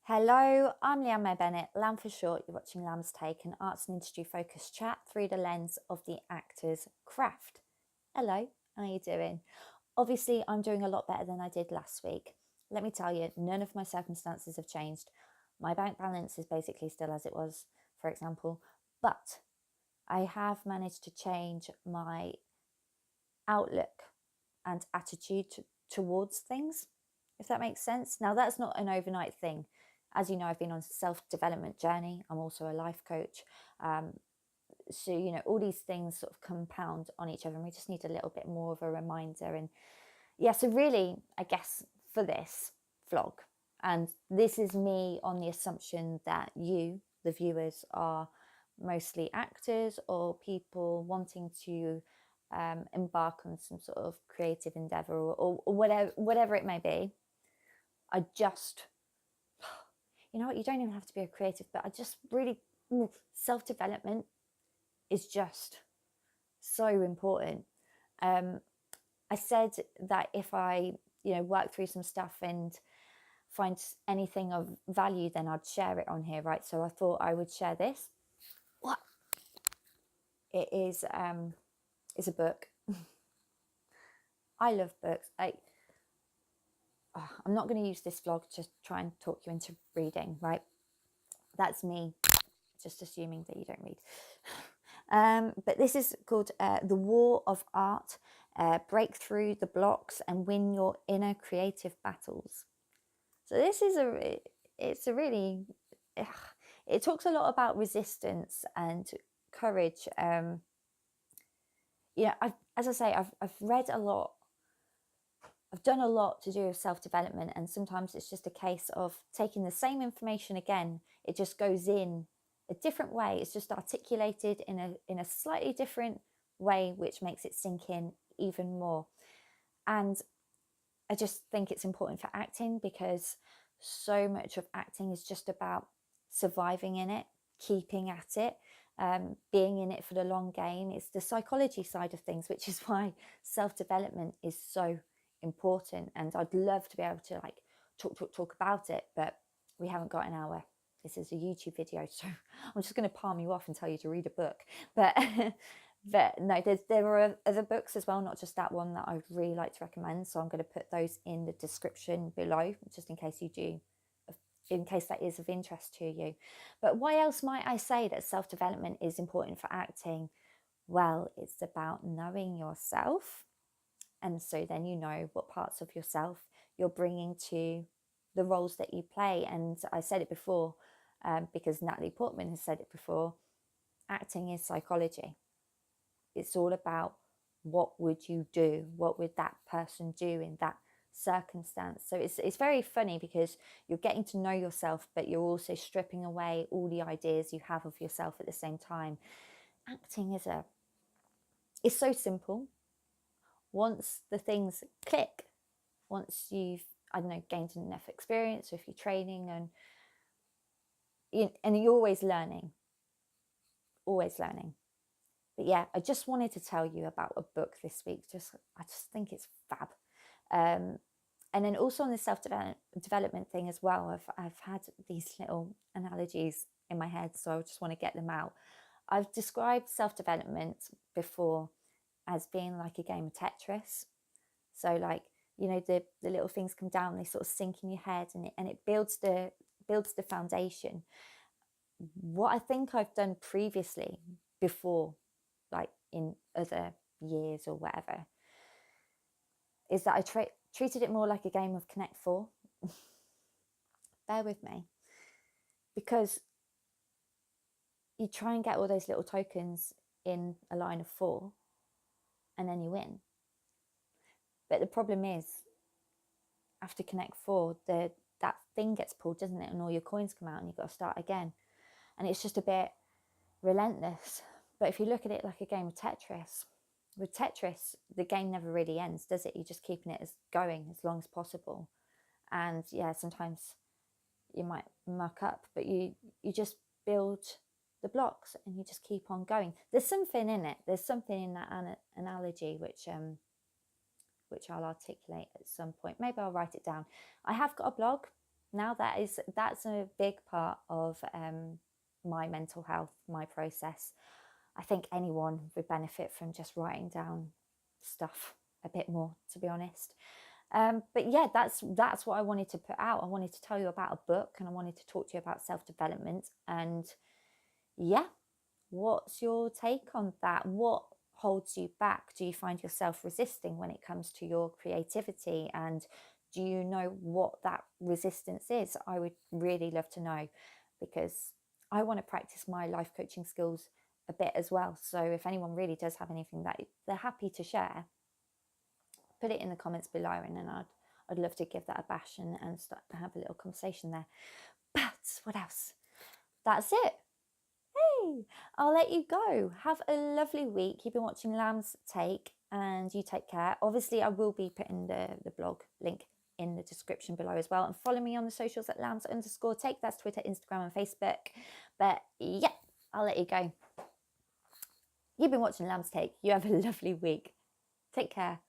Hello, I'm Leanne May Bennett, Lamb for short. You're watching Lamb's Take, an arts and industry focused chat through the lens of the actor's craft. Hello, how are you doing? Obviously, I'm doing a lot better than I did last week. Let me tell you, none of my circumstances have changed. My bank balance is basically still as it was, for example, but I have managed to change my outlook and attitude towards things, if that makes sense. Now, that's not an overnight thing. As you know, I've been on a self-development journey. I'm also a life coach. So, all these things sort of compound on each other, and we just need a little bit more of a reminder. And yeah, so really, I guess for this vlog, and this is me on the assumption that you, the viewers, are mostly actors or people wanting to embark on some sort of creative endeavor or whatever it may be. I just, you know what, you don't even have to be a creative, but I just really, self-development is just so important. I said that if I, work through some stuff and find anything of value, then I'd share it on here, right? So I thought I would share this. What? It is it's a book. I love books. I'm not going to use this vlog to try and talk you into reading, right? That's me just assuming that you don't read. But this is called The War of Art, Break Through the Blocks and Win Your Inner Creative Battles. So this is it talks a lot about resistance and courage. As I say, I've read a lot. I've done a lot to do with self-development, and sometimes it's just a case of taking the same information again. It just goes in a different way. It's just articulated in a slightly different way, which makes it sink in even more. And I just think it's important for acting, because so much of acting is just about surviving in it, keeping at it, being in it for the long game. It's the psychology side of things, which is why self-development is so important. And I'd love to be able to talk about it, but we haven't got an hour. This is a YouTube video, so I'm just going to palm you off and tell you to read a book. But no, there are other books as well, not just that one, that I'd really like to recommend. So I'm going to put those in the description below, just in case that is of interest to you. But why else might I say that self-development is important for acting? Well, it's about knowing yourself. And so then you know what parts of yourself you're bringing to the roles that you play. And I said it before, because Natalie Portman has said it before, acting is psychology. It's all about what would you do? What would that person do in that circumstance? So it's very funny, because you're getting to know yourself, but you're also stripping away all the ideas you have of yourself at the same time. Acting is so simple. Once the things click, once you've, gained enough experience, or if you're training, and you're always learning. But yeah, I just wanted to tell you about a book this week. I just think it's fab. And then also on the self-development thing as well, I've had these little analogies in my head, so I just want to get them out. I've described self-development before as being like a game of Tetris. So the little things come down, they sort of sink in your head, and it builds the foundation. What I think I've done previously, before, like in other years or whatever, is that I treated it more like a game of Connect 4. Bear with me. Because you try and get all those little tokens in a line of 4, and then you win. But the problem is, after Connect 4, that thing gets pulled, doesn't it? And all your coins come out, and you've got to start again. And it's just a bit relentless. But if you look at it like a game of Tetris, with Tetris, the game never really ends, does it? You're just keeping it going as long as possible. And yeah, sometimes you might muck up, but you just build the blocks, and you just keep on going. There's something in it. There's something in that analogy which I'll articulate at some point. Maybe I'll write it down. I have got a blog, Now that's a big part of my mental health, my process. I think anyone would benefit from just writing down stuff a bit more, to be honest. But yeah, that's what I wanted to put out. I wanted to tell you about a book, and I wanted to talk to you about self-development. And yeah, what's your take on that? What holds you back? Do you find yourself resisting when it comes to your creativity? And do you know what that resistance is? I would really love to know, because I want to practice my life coaching skills a bit as well. So if anyone really does have anything that they're happy to share, put it in the comments below, and then I'd love to give that a bash and start to have a little conversation there. But what else? That's it. Hey, I'll let you go. Have a lovely week. You've been watching Lamb's Take, and you take care. Obviously, I will be putting the blog link in the description below as well. And follow me on the socials at lambs_take. That's Twitter, Instagram, and Facebook. But yeah, I'll let you go. You've been watching Lamb's Take. You have a lovely week. Take care.